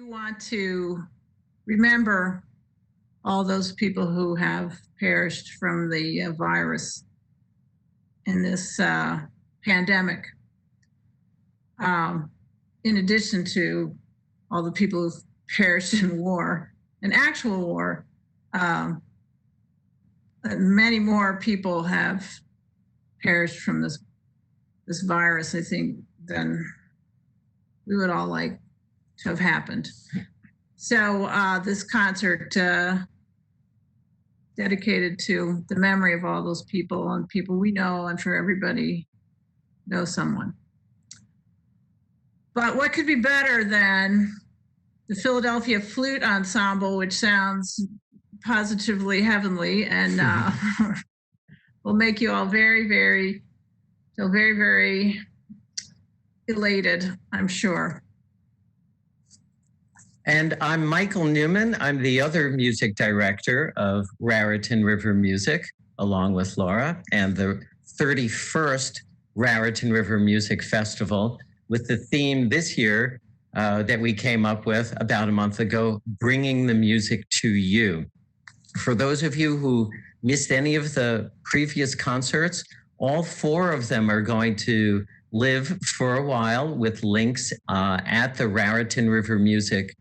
do want to remember all those people who have perished from the virus in this pandemic. In addition to all the people who've perished in war, in actual war, many more people have perished from this virus, I think, than we would all like to have happened. So this concert dedicated to the memory of all those people and people we know, and for everybody knows someone. But what could be better than the Philadelphia Flute Ensemble, which sounds positively heavenly and will make you all very, very elated, I'm sure. And I'm Michael Newman. I'm the other music director of Raritan River Music, along with Laura, and the 31st Raritan River Music Festival, with the theme this year that we came up with about a month ago, Bringing the Music to You. For those of you who missed any of the previous concerts, all four of them are going to live for a while with links at the Raritan River Music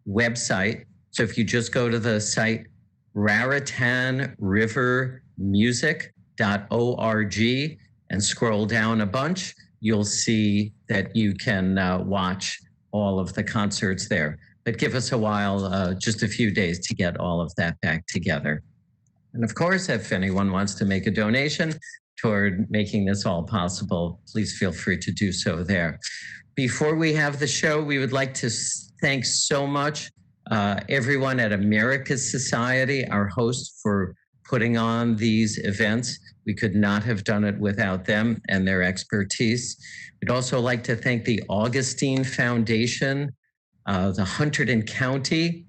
website. So if you just go to the site raritanrivermusic.org and scroll down a bunch, you'll see that you can watch all of the concerts there. But give us a while, just a few days to get all of that back together. And of course, if anyone wants to make a donation toward making this all possible, please feel free to do so there. Before we have the show, we would like to thank so much everyone at America's Society, our host, for putting on these events. We could not have done it without them and their expertise. We'd also like to thank the Augustine Foundation, the Hunterdon County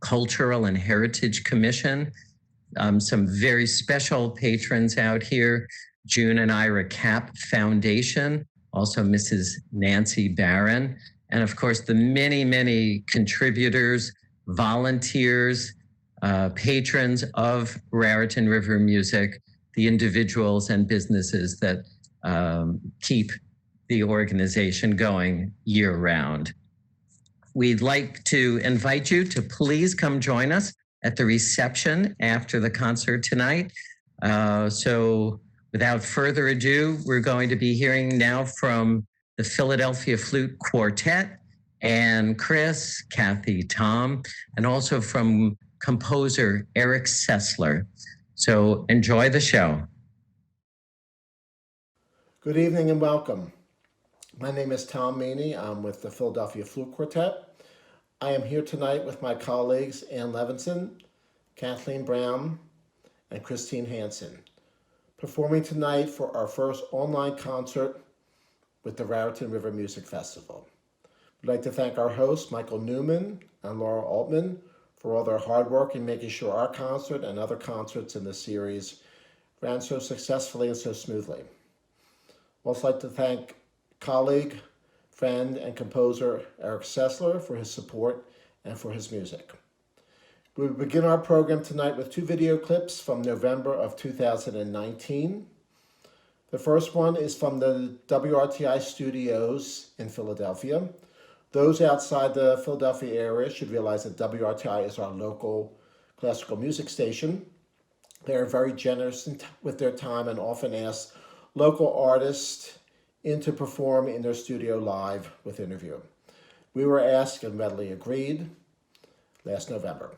Cultural and Heritage Commission, some very special patrons out here, June and Ira Cap Foundation, also Mrs. Nancy Barron, and of course the many, many contributors, volunteers, patrons of Raritan River Music, the individuals and businesses that keep the organization going year round. We'd like to invite you to please come join us at the reception after the concert tonight. So without further ado, we're going to be hearing now from the Philadelphia Flute Quartet and Chris, Kathy, Tom, and also from composer Eric Sessler. So enjoy the show. Good evening and welcome. My name is Tom Meany. I'm with the Philadelphia Flute Quartet. I am here tonight with my colleagues Ann Levinson, Kathleen Brown, and Christine Hansen, performing tonight for our first online concert with the Raritan River Music Festival. We'd like to thank our hosts, Michael Newman and Laura Altman, for all their hard work in making sure our concert and other concerts in the series ran so successfully and so smoothly. I'd also like to thank colleague, friend, and composer Eric Sessler for his support and for his music. We will begin our program tonight with two video clips from November of 2019. The first one is from the WRTI studios in Philadelphia. Those outside the Philadelphia area should realize that WRTI is our local classical music station. They are very generous with their time and often ask local artists in to perform in their studio live with interview. We were asked and readily agreed last November.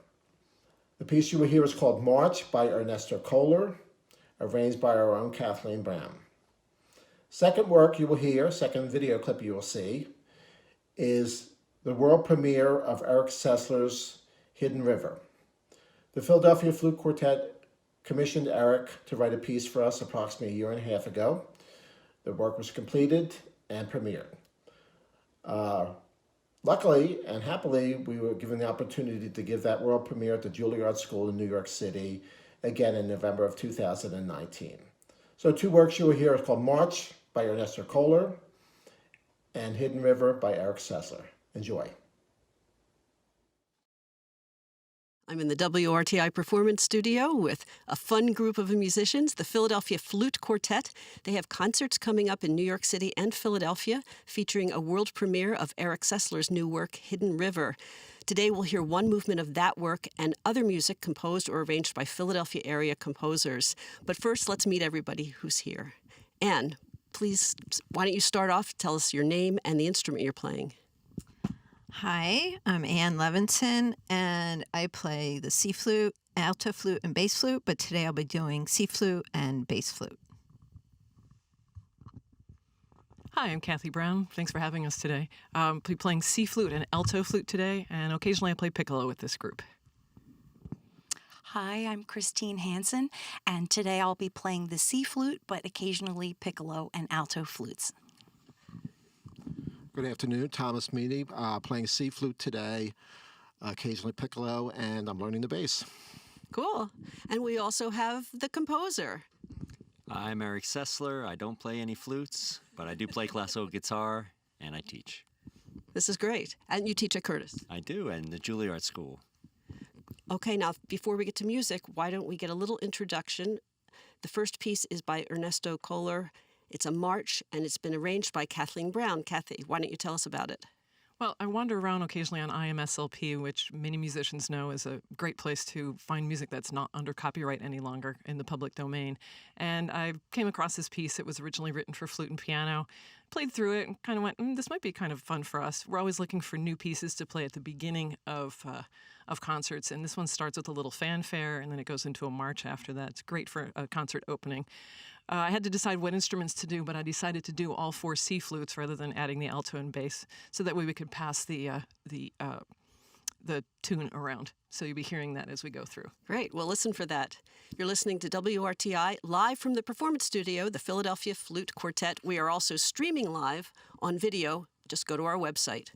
The piece you will hear is called March by Ernesto Köhler, arranged by our own Kathleen Brown. Second work you will hear, second video clip you will see, is the world premiere of Eric Sessler's Hidden River. The Philadelphia Flute Quartet commissioned Eric to write a piece for us approximately a year and a half ago. The work was completed and premiered. Luckily and happily, we were given the opportunity to give that world premiere at the Juilliard School in New York City, again in November of 2019. So two works you will hear is called March by Ernesto Köhler and Hidden River by Eric Sessler. Enjoy. I'm in the WRTI Performance Studio with a fun group of musicians, the Philadelphia Flute Quartet. They have concerts coming up in New York City and Philadelphia, featuring a world premiere of Eric Sessler's new work, Hidden River. Today we'll hear one movement of that work and other music composed or arranged by Philadelphia area composers. But first, let's meet everybody who's here. Anne, please, why don't you start off? Tell us your name and the instrument you're playing. Hi, I'm Ann Levinson, and I play the C flute, alto flute, and bass flute, but today I'll be doing C flute and bass flute. Hi, I'm Kathy Brown. Thanks for having us today. I'll be playing C flute and alto flute today, and occasionally I play piccolo with this group. Hi, I'm Christine Hansen, and today I'll be playing the C flute, but occasionally piccolo and alto flutes. Good afternoon, Thomas Meany, playing C flute today, occasionally piccolo, and I'm learning the bass. Cool. And we also have the composer. I'm Eric Sessler. I don't play any flutes, but I do play classical guitar, and I teach. This is great. And you teach at Curtis. I do, and the Juilliard School. Okay, now before we get to music, why don't we get a little introduction? The first piece is by Ernesto Köhler. It's a march, and it's been arranged by Kathleen Brown. Kathy, why don't you tell us about it? Well, I wander around occasionally on IMSLP, which many musicians know is a great place to find music that's not under copyright any longer in the public domain. And I came across this piece. It was originally written for flute and piano. Played through it and kind of went, this might be kind of fun for us. We're always looking for new pieces to play at the beginning of concerts, and this one starts with a little fanfare, and then it goes into a march after that. It's great for a concert opening. I had to decide what instruments to do, but I decided to do all 4 C flutes rather than adding the alto and bass, so that way we could pass the tune around. So you'll be hearing that as we go through. Great. Well, listen for that. You're listening to WRTI live from the Performance Studio, the Philadelphia Flute Quartet. We are also streaming live on video. Just go to our website.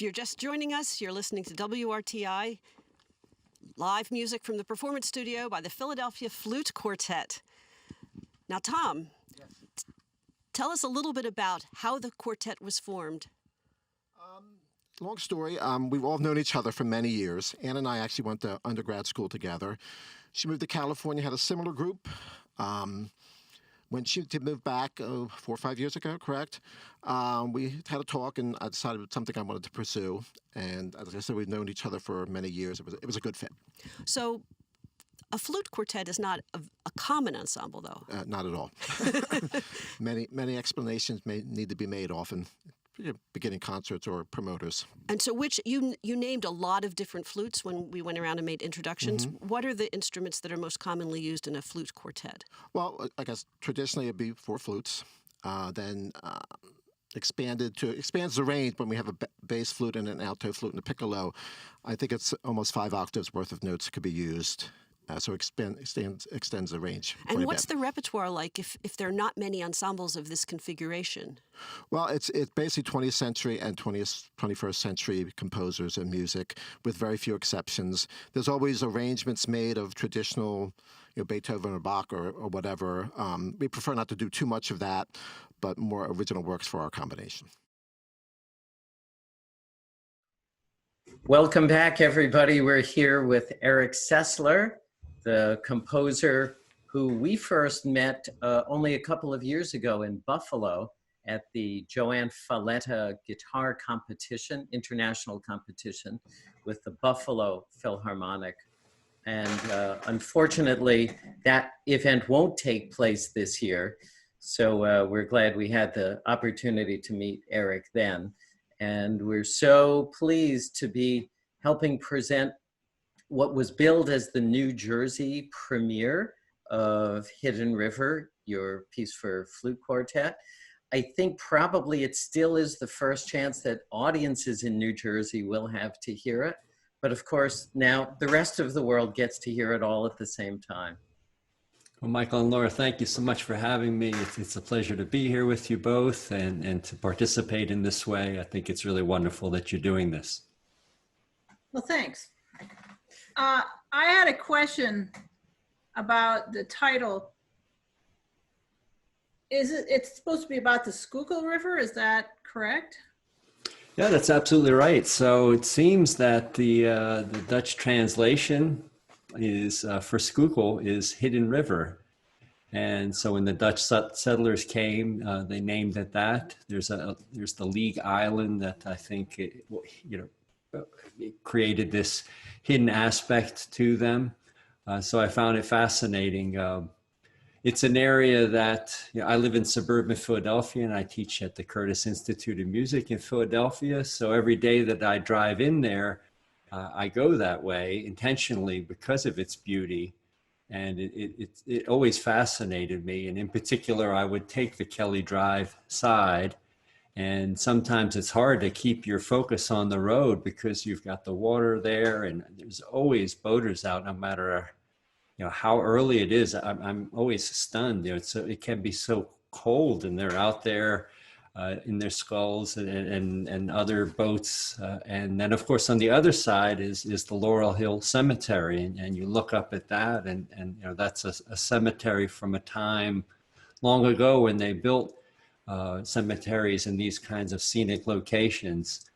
If you're just joining us, you're listening to WRTI, live music from the Performance Studio by the Philadelphia Flute Quartet. Now, Tom, tell us a little bit about how the quartet was formed. Long story. We've all known each other for many years. Ann and I actually went to undergrad school together. She moved to California, had a similar group. When she did move back 4 or 5 years ago, correct? We had a talk, and I decided it was something I wanted to pursue. And as I said, we've known each other for many years. It was a good fit. So a flute quartet is not a common ensemble, though. Not at all. Many explanations may need to be made often, beginning concerts or promoters. And so you named a lot of different flutes when we went around and made introductions. Mm-hmm. What are the instruments that are most commonly used in a flute quartet? Well, I guess traditionally it'd be 4 flutes, then expands the range when we have a bass flute and an alto flute and a piccolo. I think it's almost 5 octaves worth of notes could be used. So extends the range. And what's the repertoire like if there are not many ensembles of this configuration? Well, it's basically 20th century and 21st century composers and music, with very few exceptions. There's always arrangements made of traditional, Beethoven or Bach or whatever. We prefer not to do too much of that, but more original works for our combination. Welcome back, everybody. We're here with Eric Sessler, the composer who we first met only a couple of years ago in Buffalo at the Joanne Falletta guitar competition, international competition with the Buffalo Philharmonic. And unfortunately, that event won't take place this year. So we're glad we had the opportunity to meet Eric then. And we're so pleased to be helping present what was billed as the New Jersey premiere of Hidden River, your piece for flute quartet. I think probably it still is the first chance that audiences in New Jersey will have to hear it. But of course, now the rest of the world gets to hear it all at the same time. Well, Michael and Laura, thank you so much for having me. It's a pleasure to be here with you both and to participate in this way. I think it's really wonderful that you're doing this. Well, thanks. I had a question about the title. It's supposed to be about the Schuylkill River, is that correct? Yeah, that's absolutely right. So it seems that the Dutch translation is for Schuylkill is Hidden River. And so when the Dutch settlers came, they named it that. There's the League Island that I think it created this hidden aspect to them. So I found it fascinating. It's an area that, I live in suburban Philadelphia and I teach at the Curtis Institute of Music in Philadelphia. So every day that I drive in there, I go that way intentionally because of its beauty. And it always fascinated me. And in particular, I would take the Kelly Drive side. And sometimes it's hard to keep your focus on the road because you've got the water there and there's always boaters out no matter how early it is. I'm always stunned. It can be so cold and they're out there in their sculls and other boats. And then of course on the other side is the Laurel Hill Cemetery. And you look up at that and that's a cemetery from a time long ago when they built cemeteries in these kinds of scenic locations.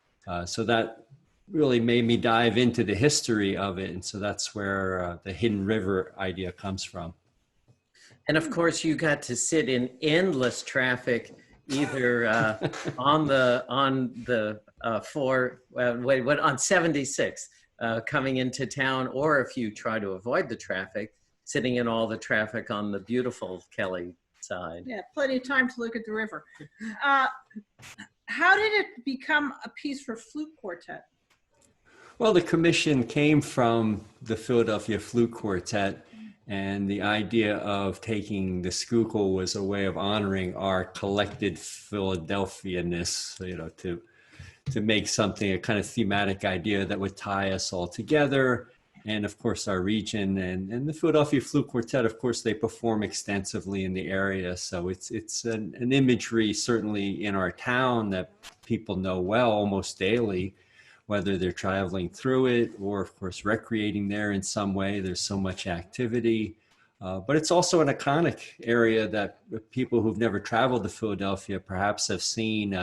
So that really made me dive into the history of it. And so that's where the Hidden River idea comes from. And of course, you got to sit in endless traffic, either on 76 coming into town, or if you try to avoid the traffic, sitting in all the traffic on the beautiful Kelly side. Yeah, plenty of time to look at the river. How did it become a piece for flute quartet? Well, the commission came from the Philadelphia Flute Quartet, and the idea of taking the Schuylkill was a way of honoring our collected Philadelphia-ness, to make something, a kind of thematic idea that would tie us all together. And of course, our region and the Philadelphia Flute Quartet, of course, they perform extensively in the area. So it's an imagery certainly in our town that people know well almost daily. whether they're traveling through it or, of course, recreating there in some way. There's so much activity. But it's also an iconic area that people who've never traveled to Philadelphia perhaps have seen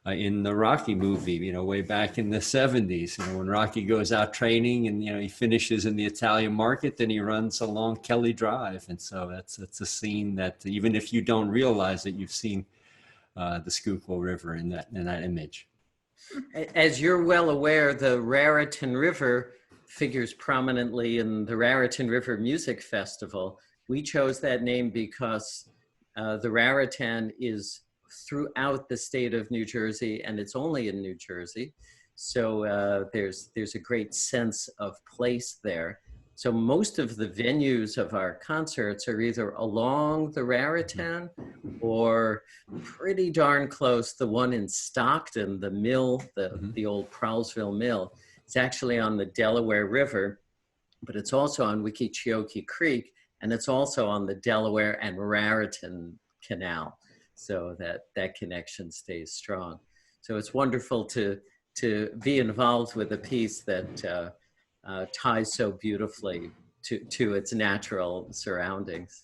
in the Rocky movie, way back in the 70s, when Rocky goes out training and, he finishes in the Italian market, then he runs along Kelly Drive. And so that's a scene that even if you don't realize it, you've seen the Schuylkill River in that image. As you're well aware, the Raritan River figures prominently in the Raritan River Music Festival. We chose that name because the Raritan is throughout the state of New Jersey, and it's only in New Jersey. So there's a great sense of place there. So most of the venues of our concerts are either along the Raritan or pretty darn close. The one in Stockton, the mill, the old Prowlesville Mill, it's actually on the Delaware River, but it's also on Wickeecheokee Creek, and it's also on the Delaware and Raritan Canal. So that connection stays strong. So it's wonderful to be involved with a piece that ties so beautifully to its natural surroundings.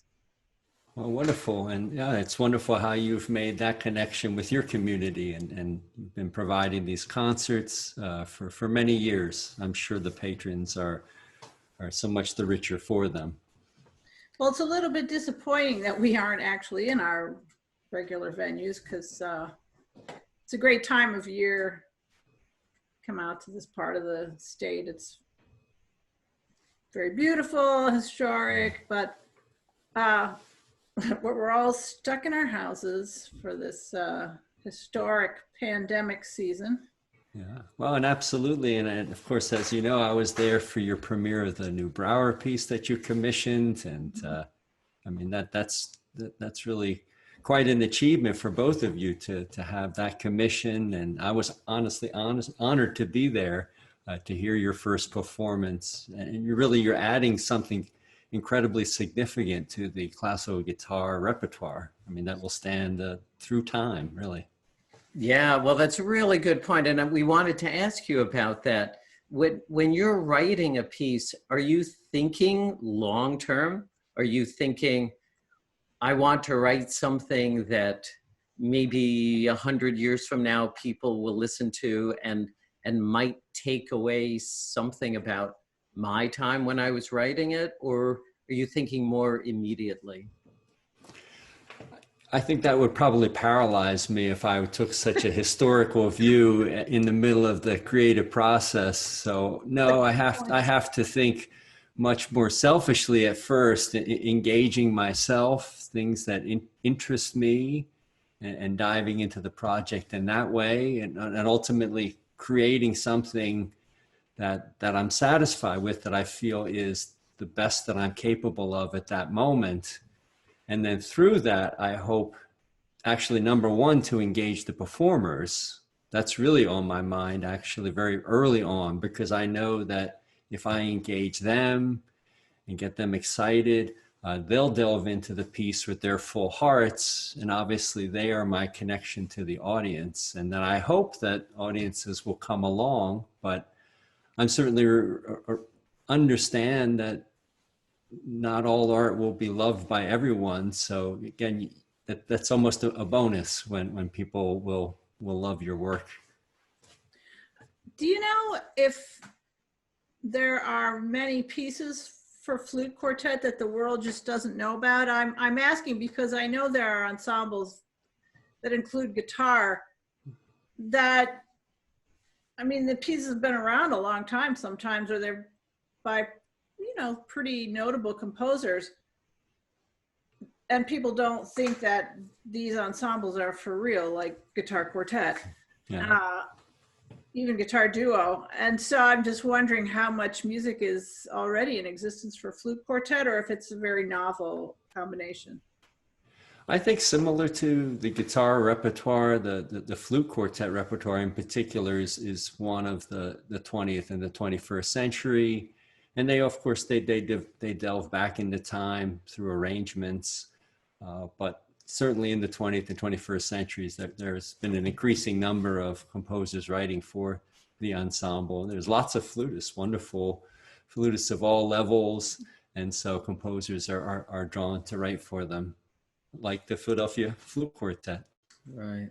Well, wonderful. And yeah, it's wonderful how you've made that connection with your community and you've been providing these concerts for many years. I'm sure the patrons are so much the richer for them. Well, it's a little bit disappointing that we aren't actually in our regular venues, because it's a great time of year. Come out to this part of the state. It's very beautiful, historic, but we're all stuck in our houses for this historic pandemic season. Yeah, well, and absolutely. And of course, as you know, I was there for your premiere of the new Brower piece that you commissioned. And I mean, that's really quite an achievement for both of you to have that commission. And I was honestly honored to be there to hear your first performance. And you're adding something incredibly significant to the classical guitar repertoire. I mean, that will stand through time, really. Yeah, well, that's a really good point. And we wanted to ask you about that. When you're writing a piece, are you thinking long-term? Are you thinking, I want to write something that maybe 100 years from now people will listen to and might take away something about my time when I was writing it? Or are you thinking more immediately? I think that would probably paralyze me if I took such a historical view in the middle of the creative process. So no, I have to think much more selfishly at first, engaging myself, things that interest me, and diving into the project in that way, and ultimately creating something that I'm satisfied with, that I feel is the best that I'm capable of at that moment. And then through that, I hope actually, number one, to engage the performers. That's really on my mind, actually, very early on, because I know that if I engage them and get them excited, they'll delve into the piece with their full hearts. And obviously, they are my connection to the audience. And then I hope that audiences will come along, but I'm certainly understand that not all art will be loved by everyone. So again, that's almost a bonus when people will love your work. Do you know if there are many pieces for flute quartet that the world just doesn't know about? I'm asking because I know there are ensembles that include guitar that, I mean, the pieces have been around a long time sometimes, or they're by, pretty notable composers. And people don't think that these ensembles are for real, like guitar quartet, even guitar duo. And so I'm just wondering how much music is already in existence for flute quartet, or if it's a very novel combination. I think similar to the guitar repertoire, the flute quartet repertoire in particular is one of the 20th and the 21st century. And they, of course, they delve back into time through arrangements. But certainly in the 20th and 21st centuries, there's been an increasing number of composers writing for the ensemble. There's lots of flutists, wonderful flutists of all levels, and so composers are drawn to write for them, like the Philadelphia Flute Quartet. Right.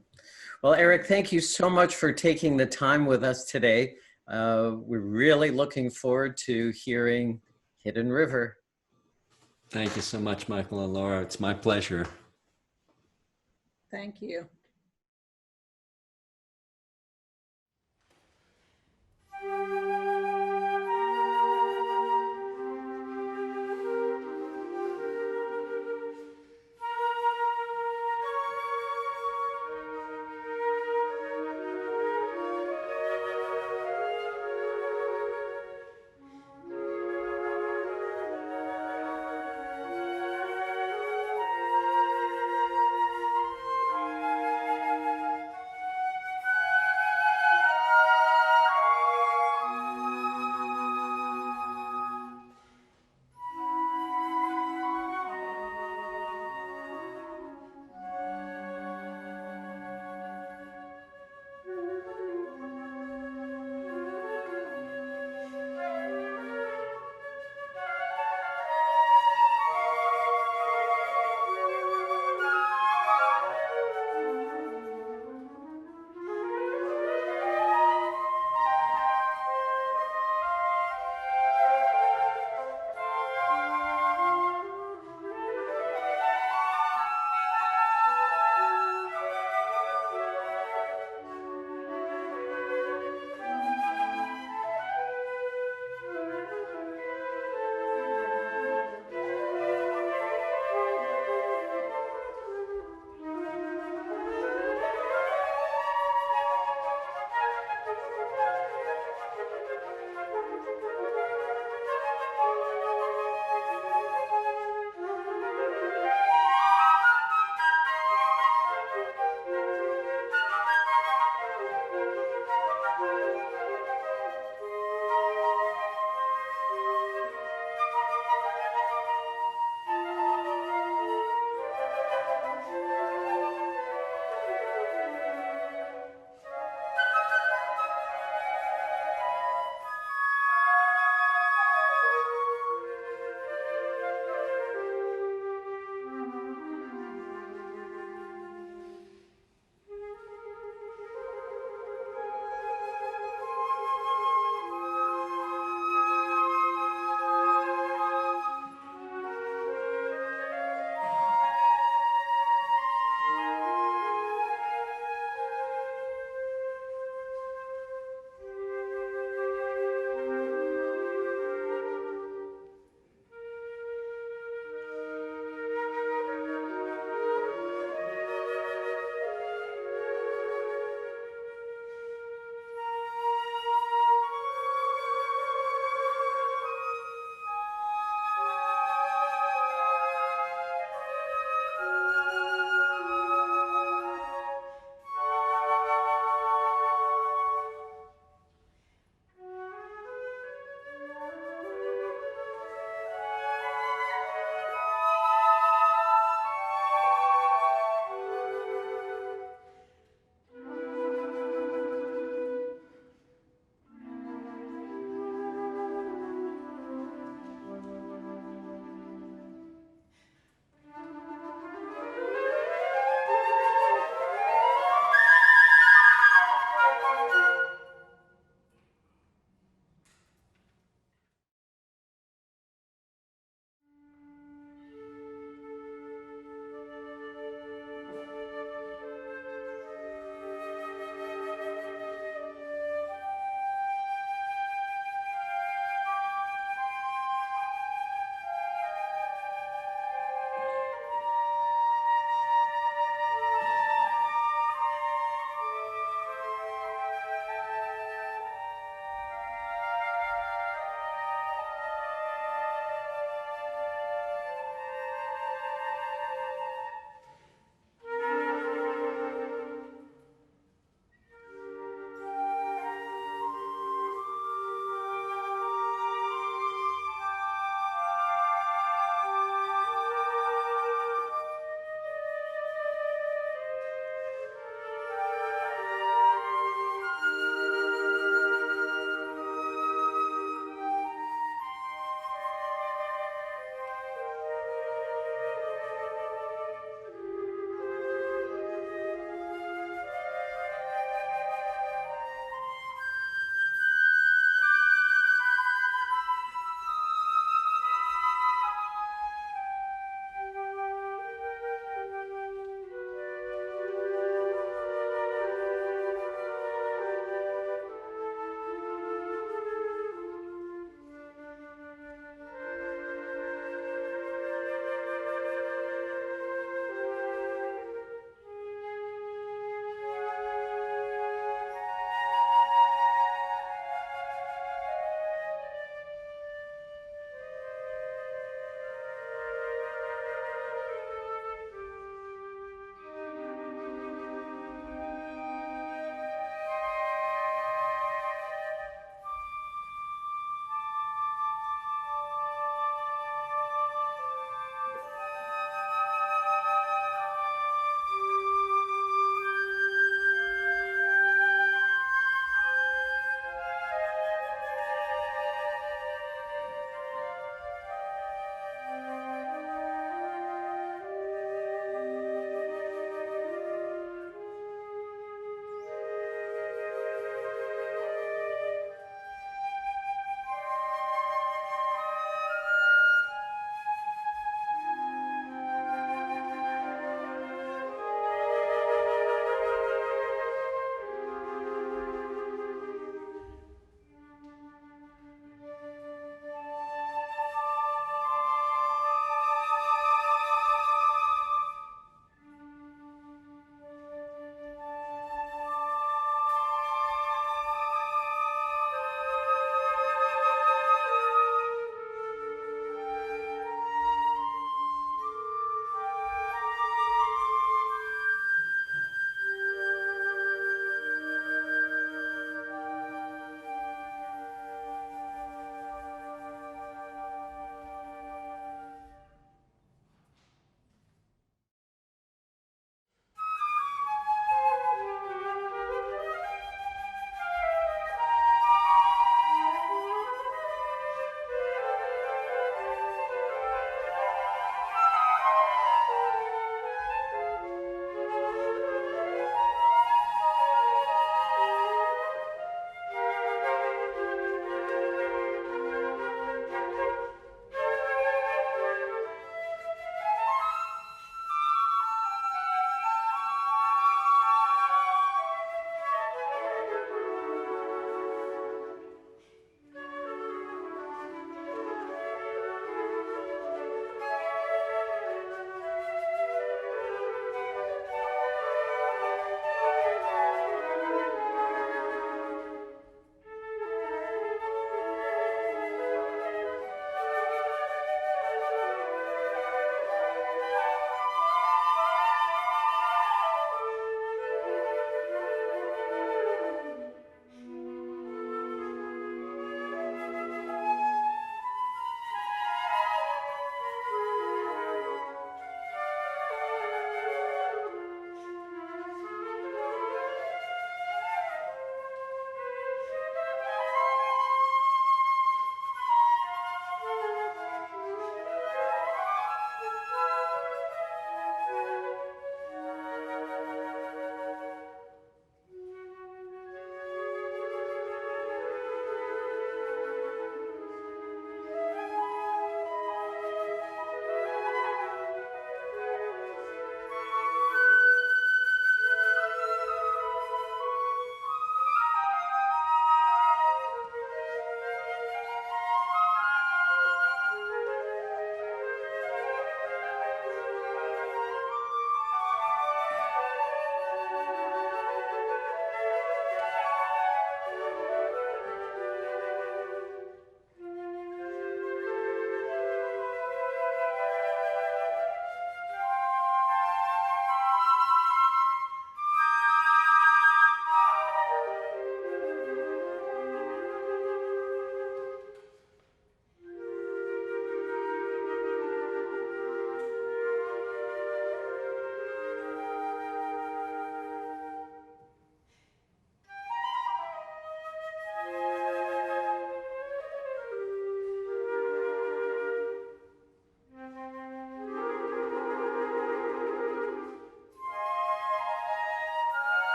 Well, Eric, thank you so much for taking the time with us today. We're really looking forward to hearing Hidden River. Thank you so much, Michael and Laura. It's my pleasure. Thank you.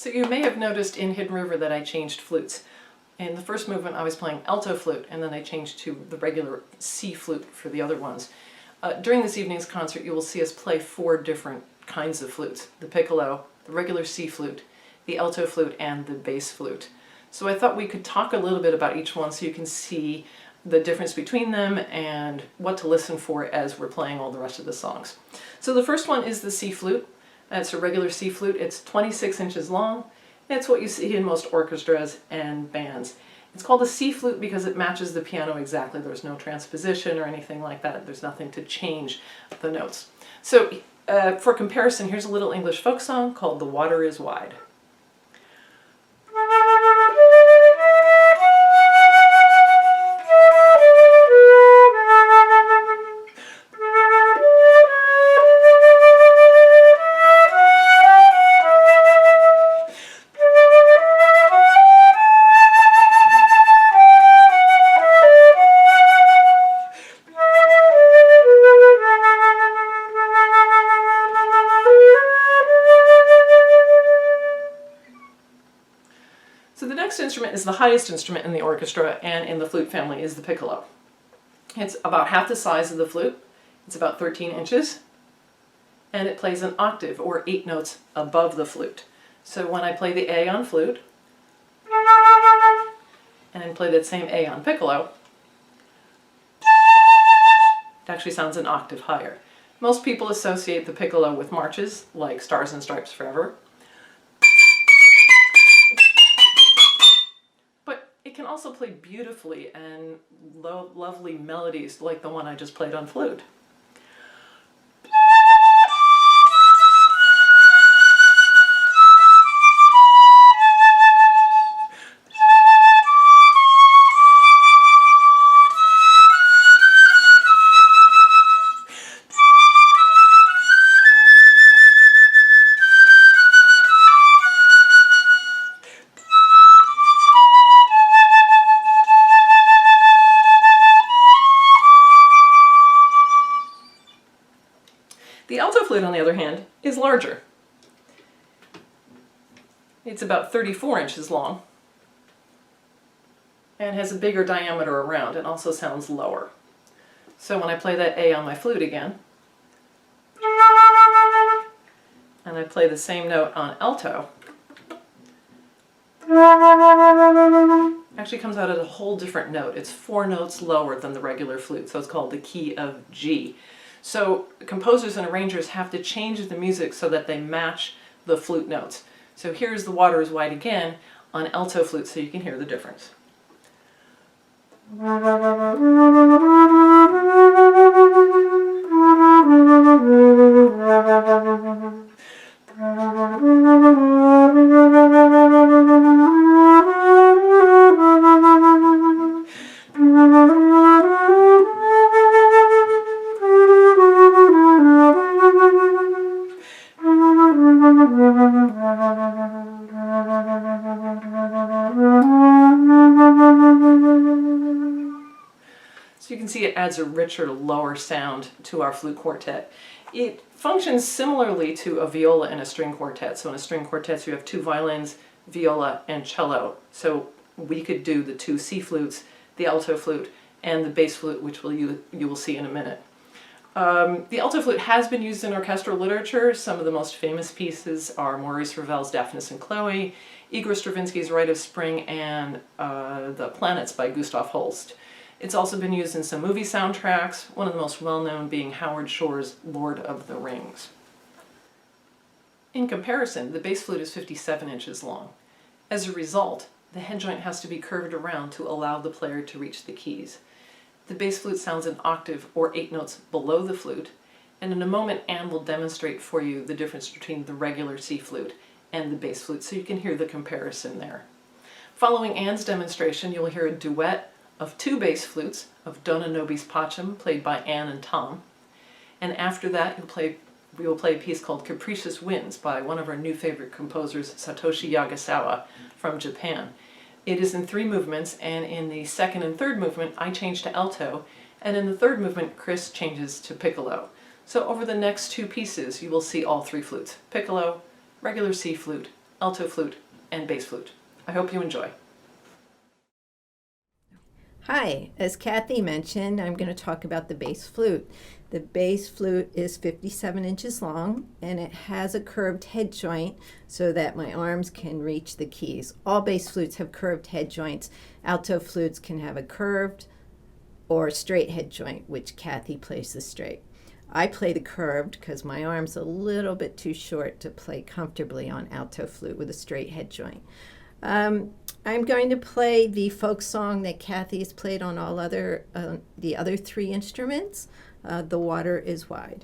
So you may have noticed in Hidden River that I changed flutes. In the first movement I was playing alto flute, and then I changed to the regular C flute for the other ones. During this evening's concert you will see us play 4 different kinds of flutes: the piccolo, the regular C flute, the alto flute, and the bass flute. So I thought we could talk a little bit about each one so you can see the difference between them and what to listen for as we're playing all the rest of the songs. So the first one is the C flute. It's a regular C flute. It's 26 inches long. It's what you see in most orchestras and bands. It's called a C flute because it matches the piano exactly. There's no transposition or anything like that. There's nothing to change the notes. So for comparison, here's a little English folk song called The Water is Wide. Is the highest instrument in the orchestra and in the flute family is the piccolo. It's about half the size of the flute. It's about 13 inches, and it plays an octave or 8 notes above the flute. So when I play the A on flute and play that same A on piccolo, it actually sounds an octave higher. Most people associate the piccolo with marches like Stars and Stripes Forever. It can also play beautifully and lovely melodies like the one I just played on flute. The alto flute, on the other hand, is larger. It's about 34 inches long and has a bigger diameter around and also sounds lower. So when I play that A on my flute again, and I play the same note on alto, it actually comes out at a whole different note. It's 4 notes lower than the regular flute, so it's called the key of G. So composers and arrangers have to change the music so that they match the flute notes. So here's The Water is Wide again on alto flute so you can hear the difference. So you can see it adds a richer, lower sound to our flute quartet. It functions similarly to a viola and a string quartet. So in a string quartet you have 2 violins, viola, and cello. So we could do the 2 C flutes, the alto flute, and the bass flute, which you will see in a minute. The alto flute has been used in orchestral literature. Some of the most famous pieces are Maurice Ravel's Daphnis and Chloe, Igor Stravinsky's Rite of Spring, and The Planets by Gustav Holst. It's also been used in some movie soundtracks, one of the most well-known being Howard Shore's Lord of the Rings. In comparison, the bass flute is 57 inches long. As a result, the head joint has to be curved around to allow the player to reach the keys. The bass flute sounds an octave or 8 notes below the flute, and in a moment Anne will demonstrate for you the difference between the regular C flute and the bass flute so you can hear the comparison there. Following Anne's demonstration, you'll hear a duet of 2 bass flutes of Dona, Nobis, Pacem, played by Anne and Tom. And after that, we will play a piece called Capricious Winds by one of our new favorite composers, Satoshi Yagisawa from Japan. It is in 3 movements, and in the second and third movement, I change to alto, and in the third movement, Chris changes to piccolo. So over the next 2 pieces, you will see all 3 flutes: piccolo, regular C flute, alto flute, and bass flute. I hope you enjoy. Hi, as Kathy mentioned, I'm going to talk about the bass flute. The bass flute is 57 inches long and it has a curved head joint so that my arms can reach the keys. All bass flutes have curved head joints. Alto flutes can have a curved or straight head joint, which Kathy plays the straight. I play the curved because my arm's a little bit too short to play comfortably on alto flute with a straight head joint. I'm going to play the folk song that Kathy has played on all the other three instruments. The Water is Wide.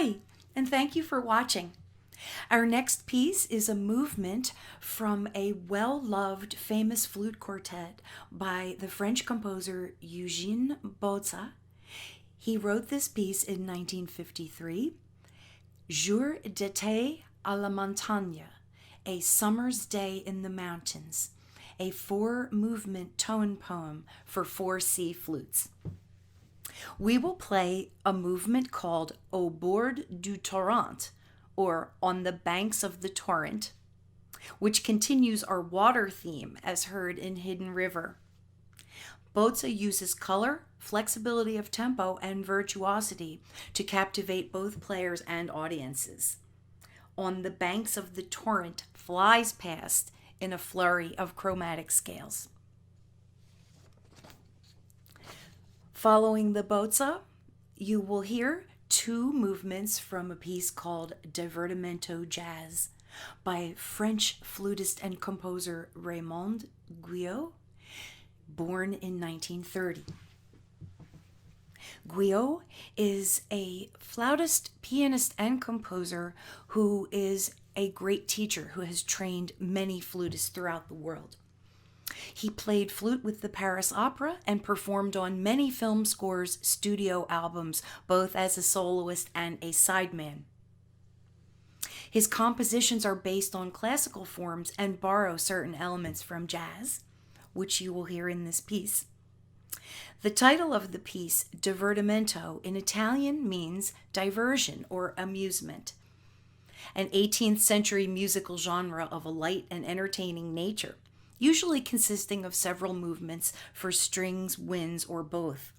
Hi, and thank you for watching. Our next piece is a movement from a well-loved famous flute quartet by the French composer Eugène Bozza. He wrote this piece in 1953, Jour d'été à la Montagne, a summer's day in the mountains, a 4-movement tone poem for 4 C flutes. We will play a movement called Au bord du Torrent, or On the Banks of the Torrent, which continues our water theme as heard in Hidden River. Bozza uses color, flexibility of tempo, and virtuosity to captivate both players and audiences. On the Banks of the Torrent flies past in a flurry of chromatic scales. Following the Bozza, you will hear 2 movements from a piece called Divertimento Jazz by French flutist and composer Raymond Guiot, born in 1930. Guiot is a flautist, pianist, and composer who is a great teacher who has trained many flutists throughout the world. He played flute with the Paris Opera and performed on many film scores, studio albums, both as a soloist and a sideman. His compositions are based on classical forms and borrow certain elements from jazz, which you will hear in this piece. The title of the piece, Divertimento, in Italian means diversion or amusement, an 18th century musical genre of a light and entertaining nature, usually consisting of several movements for strings, winds, or both.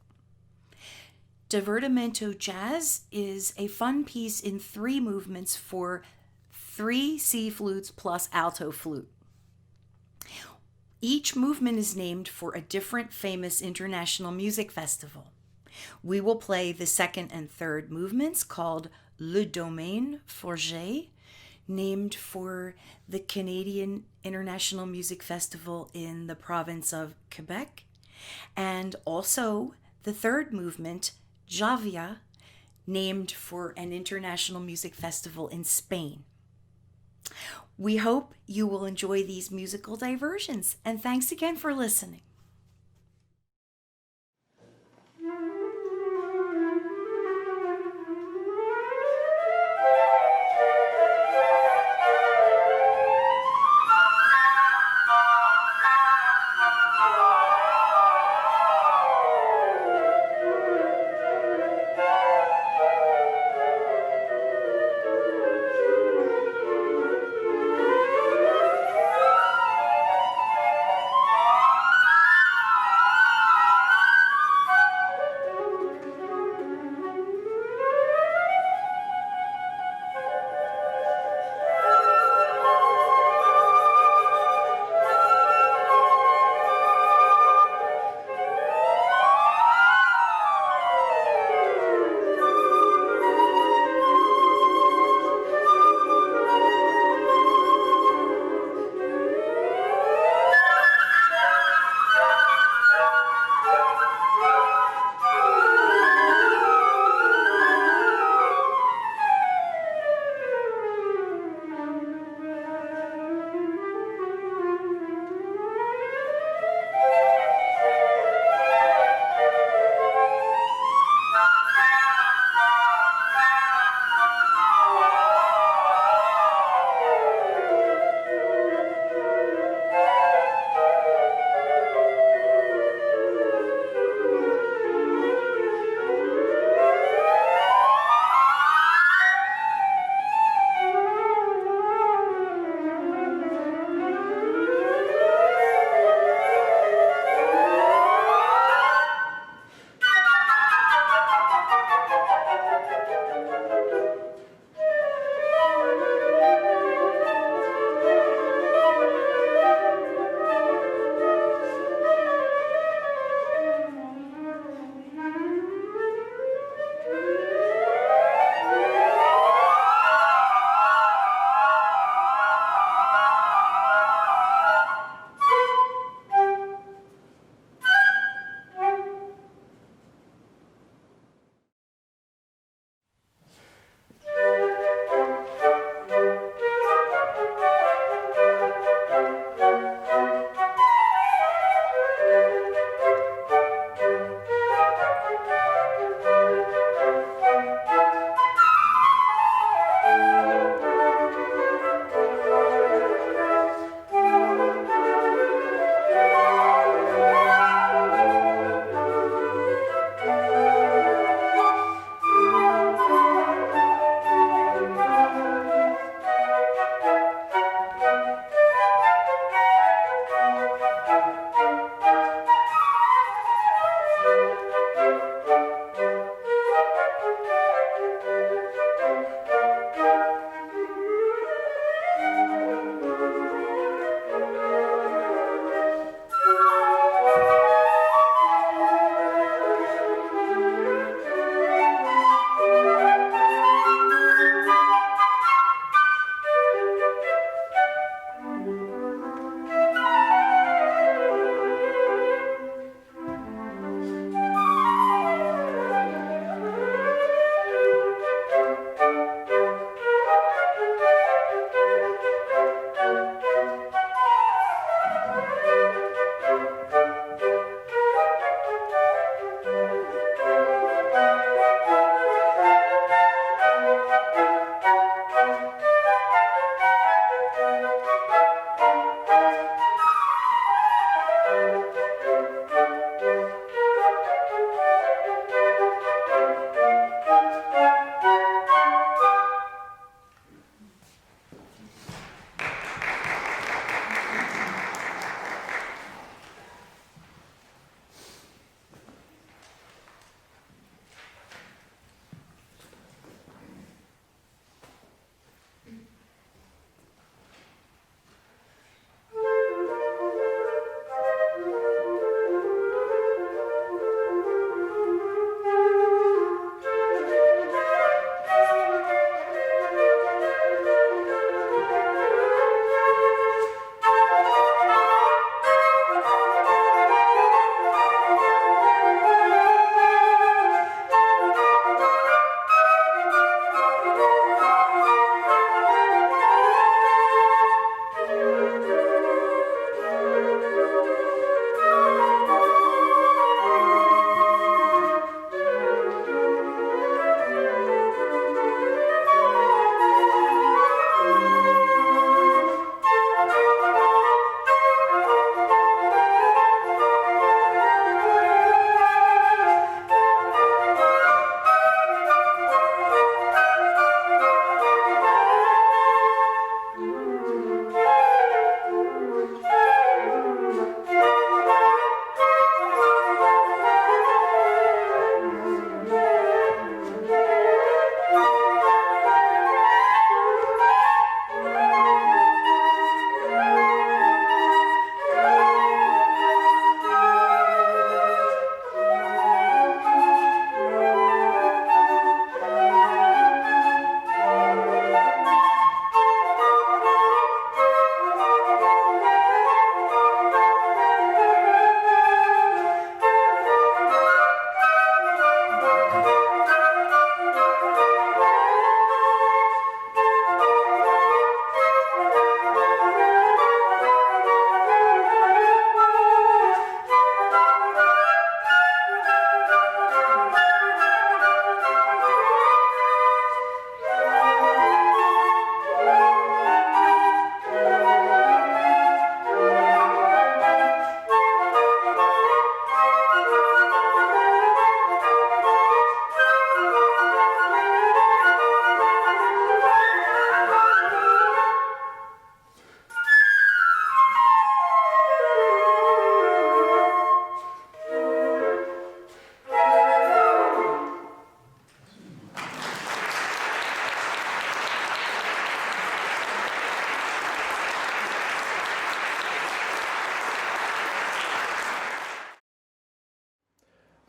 Divertimento Jazz is a fun piece in 3 movements for 3 C flutes plus alto flute. Each movement is named for a different famous international music festival. We will play the 2nd and 3rd movements called Le Domaine Forget, named for the Canadian International Music Festival in the province of Quebec, and also the 3rd movement, Javea, named for an international music festival in Spain. We hope you will enjoy these musical diversions, and thanks again for listening.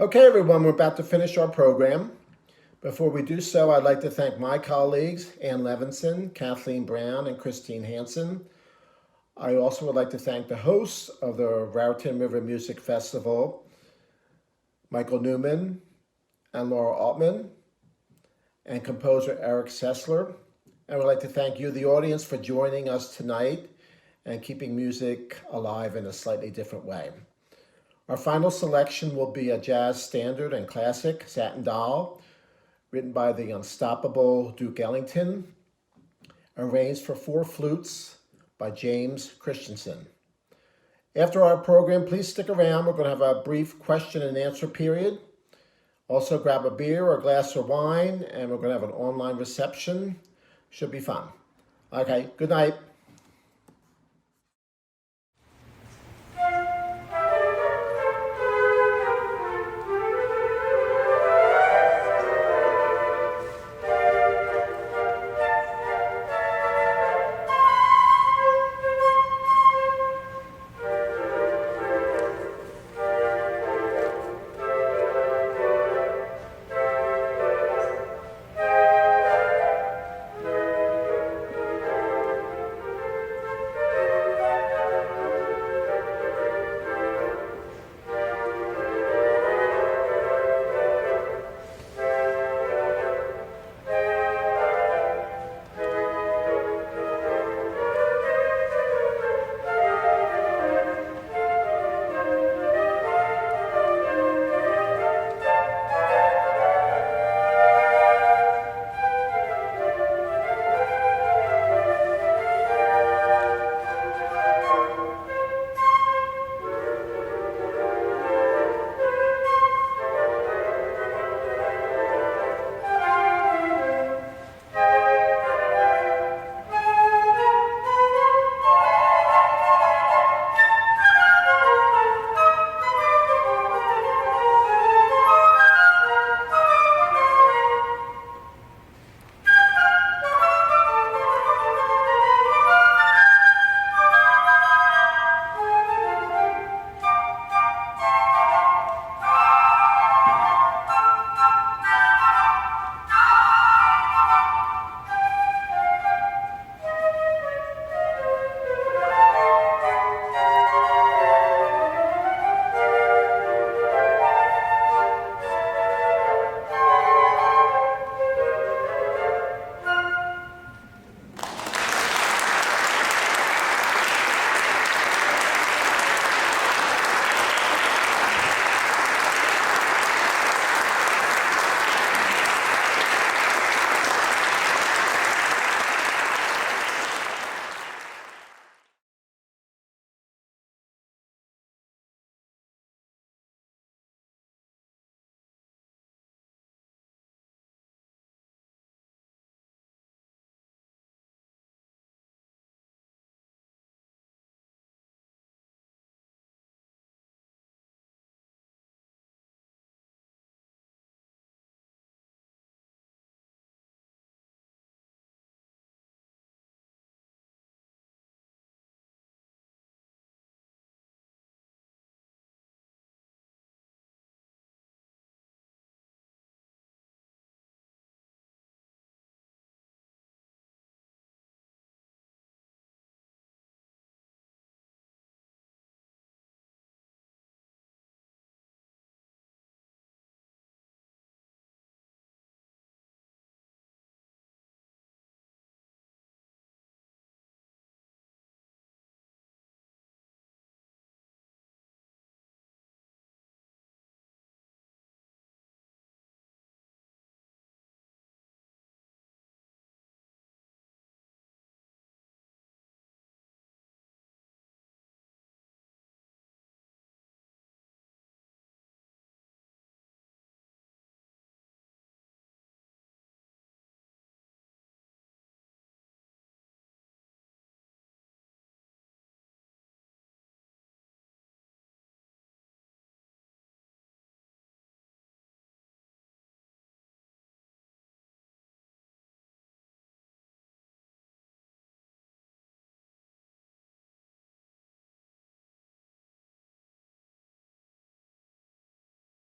Okay, everyone, we're about to finish our program. Before we do so, I'd like to thank my colleagues, Ann Levinson, Kathleen Brown, and Christine Hansen. I also would like to thank the hosts of the Raritan River Music Festival, Michael Newman and Laura Altman, and composer Eric Sessler. I would like to thank you, the audience, for joining us tonight and keeping music alive in a slightly different way. Our final selection will be a jazz standard and classic, Satin Doll, written by the unstoppable Duke Ellington, arranged for 4 flutes by James Christensen. After our program, please stick around. We're going to have a brief question and answer period. Also grab a beer or a glass of wine, and we're going to have an online reception. Should be fun. Okay, good night.